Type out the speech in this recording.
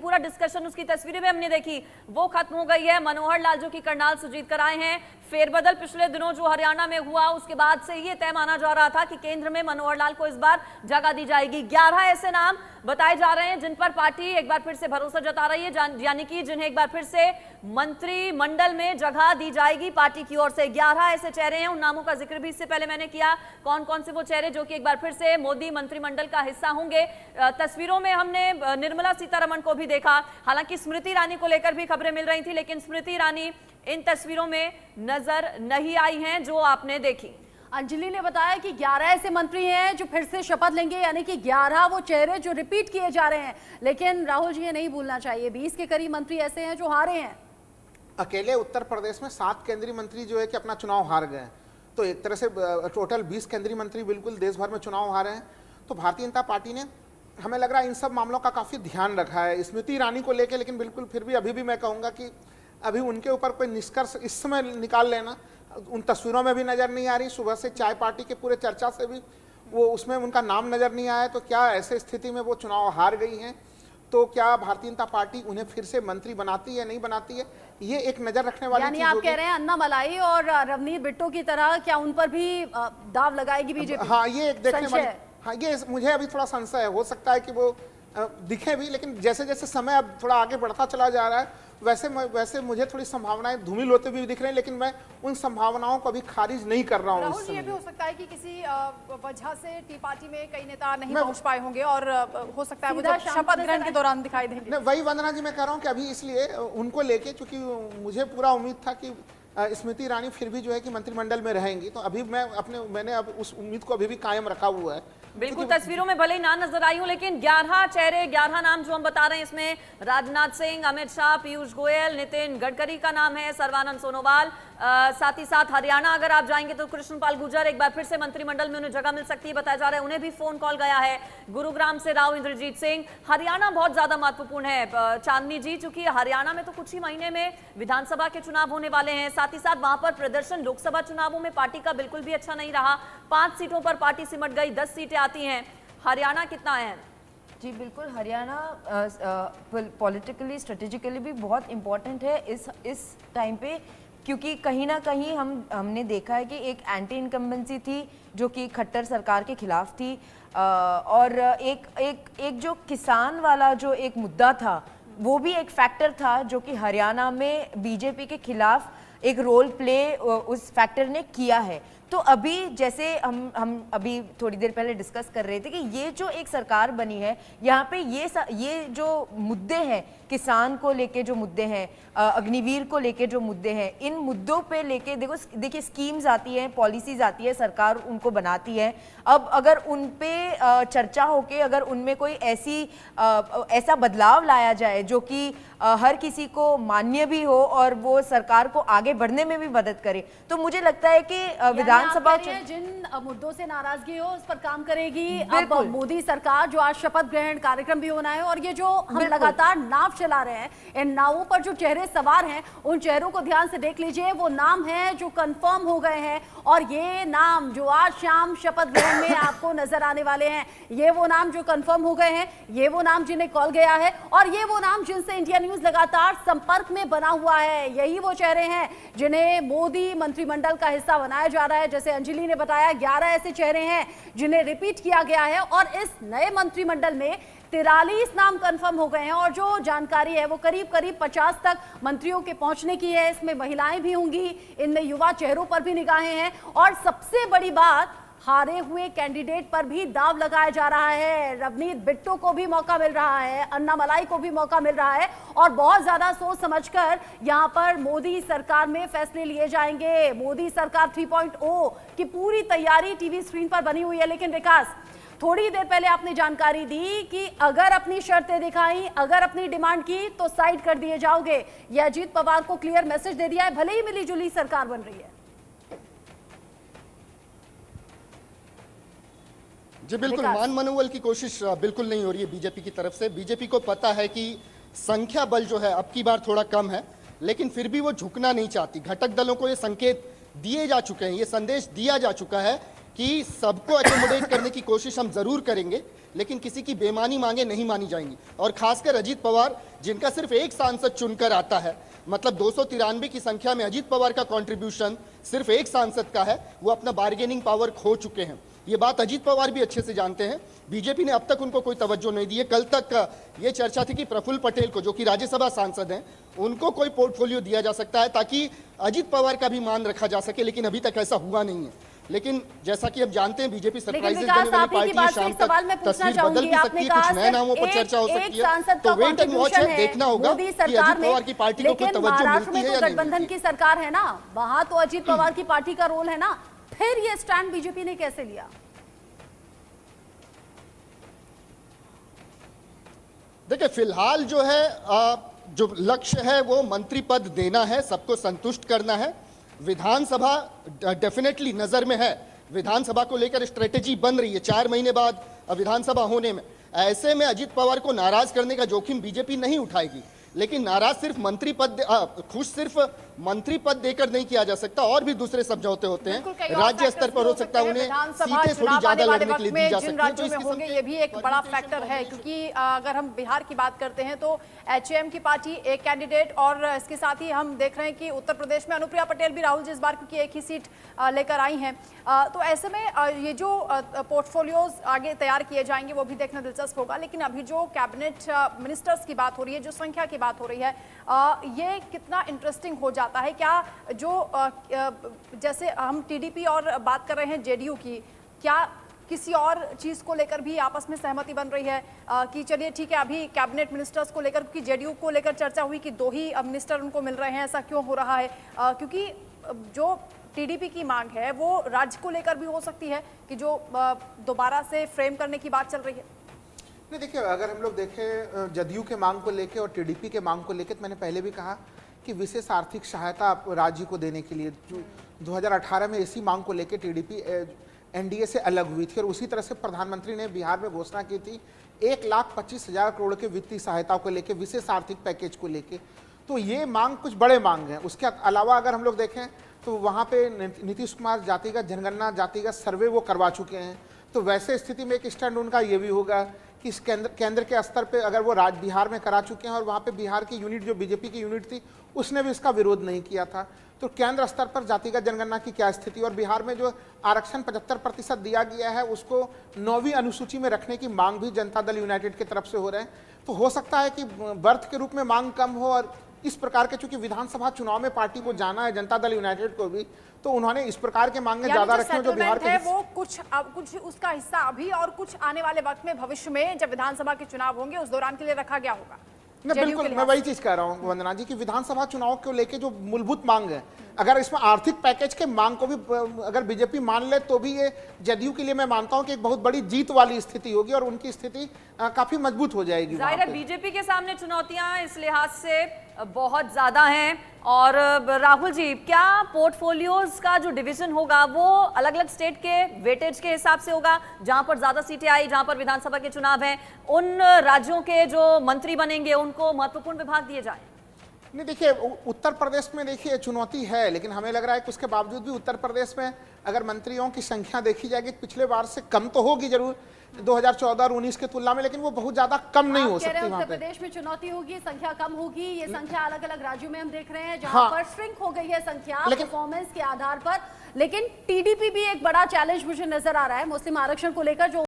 पूरा डिस्कशन, उसकी तस्वीरें भी हमने देखी, वो खत्म हो गई है। मनोहर लाल जो कि करनाल सुजीत कर आए हैं, फेरबदल पिछले दिनों जो हरियाणा में हुआ उसके बाद से ये तय माना जा रहा था कि केंद्र में मनोहर लाल को इस बार जगह दी जाएगी। 11 ऐसे नाम बताए जा रहे हैं जिन पर पार्टी एक बार फिर से भरोसा जता रही है, यानी कि जिन्हें एक बार फिर से मंत्रिमंडल में जगह दी जाएगी पार्टी की ओर से। 11 ऐसे चेहरे हैं, उन नामों का जिक्र भी इससे पहले मैंने किया, कौन कौन से वो चेहरे जो कि एक बार फिर से मोदी मंत्रिमंडल का हिस्सा होंगे। तस्वीरों में हमने निर्मला सीतारमण को भी देखा, हालांकि स्मृति ईरानी को लेकर भी खबरें मिल रही थी, लेकिन स्मृति ईरानी इन तस्वीरों में नजर नहीं आई हैं जो आपने देखी। अंजलि ने बताया कि 11 ऐसे मंत्री हैं जो फिर से शपथ लेंगे, यानी कि 11 वो चेहरे जो रिपीट किए जा रहे हैं। लेकिन राहुल जी ये नहीं भूलना चाहिए 20 के करीब मंत्री ऐसे हैं जो हारे हैं। अकेले उत्तर प्रदेश में 7 केंद्रीय मंत्री जो है कि अपना चुनाव हार गए हैं, तो एक तरह से टोटल 20 केंद्रीय मंत्री बिल्कुल देश भर में चुनाव हारे हैं। तो भारतीय जनता पार्टी ने, हमें लग रहा है, इन सब मामलों का काफ़ी ध्यान रखा है स्मृति ईरानी को लेकर, लेकिन बिल्कुल फिर भी अभी भी मैं कहूँगा कि अभी उनके ऊपर कोई निष्कर्ष इस समय निकाल लेना, उन तस्वीरों में भी नज़र नहीं आ रही, सुबह से चाय पार्टी के पूरे चर्चा से भी वो उसमें उनका नाम नज़र नहीं आया। तो क्या ऐसे स्थिति में वो चुनाव हार गई हैं, तो क्या भारतीय जनता पार्टी उन्हें फिर से मंत्री बनाती है नहीं बनाती है, ये एक नज़र रखने वाली यानी चीज आप होगी। कह रहे हैं अन्ना मलाई और रवनीत बिट्टो की तरह क्या उन पर भी दाव लगाएगी बीजेपी? हाँ, ये एक देखने वाली, हाँ ये मुझे अभी थोड़ा संशय है, हो सकता है कि वो दिखे भी, लेकिन जैसे जैसे समय अब थोड़ा आगे बढ़ता चला जा रहा है वैसे मुझे थोड़ी संभावनाएं धूमिल होते भी दिख रहे हैं, लेकिन मैं उन संभावनाओं को अभी खारिज नहीं कर रहा हूँ। राहुल जी, ये भी हो सकता है कि किसी वजह से टी पार्टी में कई नेता नहीं पहुंच पाए होंगे और हो सकता है वो जब शपथ ग्रहण के दौरान दिखाई देंगे। वही वंदना जी मैं कह रहा हूँ कि अभी इसलिए उनको लेके, चूंकि मुझे पूरा उम्मीद था कि स्मृति ईरानी फिर भी जो है कि मंत्रिमंडल में रहेंगी, तो अभी मैंने अब उस उम्मीद को अभी भी कायम रखा हुआ है। बिल्कुल, तस्वीरों में भले ही ना नजर आई हूं, लेकिन 11 चेहरे, 11 नाम जो हम बता रहे हैं, इसमें राजनाथ सिंह, अमित शाह, पीयूष गोयल, नितिन गडकरी का नाम है, सर्बानंद सोनोवाल, साथ ही साथ हरियाणा अगर आप जाएंगे तो कृष्णपाल गुर्जर एक बार फिर से मंत्रिमंडल में उन्हें जगह मिल सकती है, बताया जा रहा है, उन्हें भी फोन कॉल गया है। गुरुग्राम से राव इंद्रजीत सिंह। हरियाणा बहुत ज्यादा महत्वपूर्ण है चांदनी जी, चूंकि हरियाणा में तो कुछ ही महीने में विधानसभा के चुनाव होने वाले हैं, साथ ही साथ वहां पर प्रदर्शन लोकसभा चुनावों में पार्टी का बिल्कुल भी अच्छा नहीं रहा, 5 सीटों पर पार्टी सिमट गई, 10 सीटें आती हैं। हरियाणा कितना अहम? जी बिल्कुल, हरियाणा पॉलिटिकली स्ट्रेटेजिकली भी बहुत इम्पॉर्टेंट है इस टाइम पे, क्योंकि कहीं ना कहीं हमने देखा है कि एक एंटी इनकम्बेंसी थी जो कि खट्टर सरकार के खिलाफ थी, और एक जो किसान वाला जो एक मुद्दा था वो भी एक फैक्टर था जो कि हरियाणा में बीजेपी के खिलाफ एक रोल प्ले उस फैक्टर ने किया है। तो अभी जैसे हम अभी थोड़ी देर पहले डिस्कस कर रहे थे कि ये जो एक सरकार बनी है, यहाँ पे ये जो मुद्दे हैं, किसान को लेके जो मुद्दे हैं, अग्निवीर को लेके जो मुद्दे हैं, इन मुद्दों पे लेके देखिए स्कीम्स आती हैं, पॉलिसीज आती है, सरकार उनको बनाती है। अब अगर उन पे चर्चा होके अगर उनमें कोई ऐसा बदलाव लाया जाए जो कि हर किसी को मान्य भी हो और वो सरकार को आगे बढ़ने में भी मदद करे, तो मुझे लगता है कि विधानसभा जिन मुद्दों से नाराजगी हो उस पर काम करेगी। अब मोदी सरकार जो आज शपथ ग्रहण कार्यक्रम भी होना है, और ये जो हम लगातार नाव चला रहे हैं, इन नावों पर जो चेहरे सवार हैं उन चेहरों को ध्यान से देख लीजिए, वो नाम हैं जो कंफर्म हो गए हैं, और ये नाम जो आज शाम शपथ ग्रहण में आपको नजर आने वाले हैं, ये वो नाम जो कंफर्म हो गए हैं, ये वो नाम जिन्हें कॉल गया है, और ये वो नाम जिनसे इंडिया न्यूज लगातार संपर्क में बना हुआ है। यही वो चेहरे हैं जिन्हें मोदी मंत्रिमंडल का हिस्सा बनाया जा रहा है। जैसे अंजलि ने बताया, 11 ऐसे चेहरे हैं जिन्हें रिपीट किया गया है, और इस नए मंत्रिमंडल में 43 नाम कंफर्म हो गए हैं, और जो जानकारी है वो करीब 50 तक मंत्रियों के पहुंचने की है। इसमें महिलाएं भी होंगी, इनमें युवा चेहरों पर भी निगाहें हैं, और सबसे बड़ी बात, हारे हुए कैंडिडेट पर भी दाव लगाया जा रहा है। रवनीत बिट्टो को भी मौका मिल रहा है, अन्ना मलाई को भी मौका मिल रहा है, और बहुत ज्यादा सोच समझकर यहां पर मोदी सरकार में फैसले लिए जाएंगे। मोदी सरकार 3.0 की पूरी तैयारी टीवी स्क्रीन पर बनी हुई है। लेकिन विकास, थोड़ी देर पहले आपने जानकारी दी कि अगर अपनी शर्तें दिखाई, अगर अपनी डिमांड की तो साइड कर दिए जाओगे। यह अजीत पवार को क्लियर मैसेज दे दिया है, भले ही मिली जुली सरकार बन रही है। जी बिल्कुल, मान मनोबल की कोशिश बिल्कुल नहीं हो रही है बीजेपी की तरफ से। बीजेपी को पता है कि संख्या बल जो है अब की बार थोड़ा कम है, लेकिन फिर भी वो झुकना नहीं चाहती। घटक दलों को ये संकेत दिए जा चुके हैं, ये संदेश दिया जा चुका है कि सबको एकोमोडेट करने की कोशिश हम जरूर करेंगे, लेकिन किसी की बेमानी मांगे नहीं मानी जाएंगी। और खासकर अजीत पवार, जिनका सिर्फ एक सांसद चुनकर आता है, मतलब 293 की संख्या में अजीत पवार का कंट्रीब्यूशन सिर्फ एक सांसद का है, वो अपना बार्गेनिंग पावर खो चुके हैं। ये बात अजीत पवार भी अच्छे से जानते हैं। बीजेपी ने अब तक उनको कोई तवज्जो नहीं दी है। कल तक ये चर्चा थी कि प्रफुल्ल पटेल को, जो कि राज्यसभा सांसद हैं, उनको कोई पोर्टफोलियो दिया जा सकता है ताकि अजीत पवार का भी मान रखा जा सके, लेकिन अभी तक ऐसा हुआ नहीं है। लेकिन जैसा कि हम जानते हैं, बीजेपी सरप्राइजेस देने वाली पार्टी है। शाम तक तस्वीर बदल भी सकती है, कुछ नए नामों पर चर्चा हो सकती है। तो वेट एंड वॉच है, देखना होगा कि अजीत पवार की पार्टी को कोई तवज्जो मिलती है या नहीं। गठबंधन की सरकार है ना, वहां तो अजीत पवार की पार्टी का रोल है ना, फिर ये स्टैंड बीजेपी ने कैसे लिया? देखिए, फिलहाल जो है जो लक्ष्य है वो मंत्री पद देना है, सबको संतुष्ट करना है। विधानसभा डेफिनेटली नजर में है, विधानसभा को लेकर स्ट्रेटेजी बन रही है 4 महीने बाद विधानसभा होने में। ऐसे में अजीत पवार को नाराज करने का जोखिम बीजेपी नहीं उठाएगी, लेकिन नाराज सिर्फ मंत्री पद खुश सिर्फ मंत्री पद देकर नहीं किया जा सकता, और भी दूसरे समझौते होते हैं। राज्य स्तर पर हो सकता है, उन्हें सीटें थोड़ी ज्यादा लड़ने के लिए दी जा सकती है, तो इसके होंगे ये भी एक बड़ा फैक्टर है। क्योंकि अगर हम बिहार की बात करते हैं तो एचएम की पार्टी एक कैंडिडेट, और इसके साथ ही हम देख रहे हैं कि उत्तर प्रदेश में अनुप्रिया पटेल भी राहुल जी इस बार क्योंकि एक ही सीट लेकर आई हैं। तो ऐसे में ये जो पोर्टफोलियोज आगे तैयार किए जाएंगे वो भी देखना दिलचस्प होगा। लेकिन अभी जो कैबिनेट मिनिस्टर्स की बात हो रही है, जो संख्या की बात हो रही है, ये कितना इंटरेस्टिंग हो जाता है। क्या जो जैसे हम टीडीपी और बात कर रहे हैं जेडीयू की, क्या किसी और चीज को लेकर भी आपस में सहमति बन रही है कि चलिए ठीक है, अभी कैबिनेट मिनिस्टर्स को लेकर, क्योंकि जेडीयू को लेकर चर्चा हुई कि 2 ही मिनिस्टर उनको मिल रहे हैं, ऐसा क्यों हो रहा है? क्योंकि जो टीडीपी की मांग है वो राज्य को लेकर भी हो सकती है कि जो दोबारा से फ्रेम करने की बात चल रही है। नहीं, देखिए, अगर हम लोग देखें जदयू के मांग को लेके और टीडीपी के मांग को लेके, तो मैंने पहले भी कहा कि विशेष आर्थिक सहायता राज्य को देने के लिए 2018 में इसी मांग को लेके टीडीपी एनडीए से अलग हुई थी, और उसी तरह से प्रधानमंत्री ने बिहार में घोषणा की थी 1,25,000 करोड़ के वित्तीय सहायता को लेके, विशेष आर्थिक पैकेज को लेके। तो ये मांग कुछ बड़े मांग हैं। उसके अलावा अगर हम लोग देखें तो वहाँ पे नीतीश कुमार जातिगत जनगणना, जातिगत सर्वे वो करवा चुके हैं। तो वैसे स्थिति में एक स्टैंड उनका ये भी होगा कि इस केंद्र के स्तर पे अगर वो बिहार में करा चुके हैं, और वहाँ पे बिहार की यूनिट जो बीजेपी की यूनिट थी उसने भी इसका विरोध नहीं किया था, तो केंद्र स्तर पर जातिगत जनगणना की क्या स्थिति, और बिहार में जो आरक्षण 75% दिया गया है उसको 9वीं अनुसूची में रखने की मांग भी जनता दल यूनाइटेड की तरफ से हो रहे हैं। तो हो सकता है कि बर्थ के रूप में मांग कम हो, और इस प्रकार के, चूंकि विधानसभा चुनाव में पार्टी को जाना है जनता दल यूनाइटेड को भी, तो उन्होंने इस प्रकार के मांगे ज्यादा रखे जो बिहार के है वो कुछ उसका हिस्सा अभी, और कुछ आने वाले वक्त में भविष्य में जब विधानसभा के चुनाव होंगे उस दौरान के लिए रखा गया होगा। बिल्कुल, मैं वही चीज कह रहा हूँ वंदना जी, कि विधानसभा चुनाव को लेके जो मूलभूत मांग है, अगर इसमें आर्थिक पैकेज के मांग को भी अगर बीजेपी मान ले तो भी ये जदयू के लिए मैं मानता हूँ कि एक बहुत बड़ी जीत वाली स्थिति होगी, और उनकी स्थिति काफी मजबूत हो जाएगी। जाहिर है बीजेपी के सामने चुनौतियां इस लिहाज से बहुत ज्यादा हैं। और राहुल जी, क्या पोर्टफोलियोज का जो डिवीजन होगा वो अलग अलग स्टेट के वेटेज के हिसाब से होगा? जहां पर ज्यादा सीटें आई, जहां पर विधानसभा के चुनाव हैं, उन राज्यों के जो मंत्री बनेंगे उनको महत्वपूर्ण विभाग दिए जाए? नहीं, देखिए, उत्तर प्रदेश में देखिए चुनौती है, लेकिन हमें लग रहा है कि उसके बावजूद भी उत्तर प्रदेश में अगर मंत्रियों की संख्या देखी जाएगी पिछले बार से कम तो होगी जरूर 2014 और 19 की तुलना में, लेकिन वो बहुत ज्यादा कम नहीं हो सकती। उत्तर प्रदेश में चुनौती होगी, संख्या कम होगी। ये संख्या अलग अलग राज्यों में हम देख रहे हैं जहां पर श्रिंक हो गई है संख्या परफॉर्मेंस के आधार पर। लेकिन टीडीपी भी एक बड़ा चैलेंज मुझे नजर आ रहा है मुस्लिम आरक्षण को लेकर, जो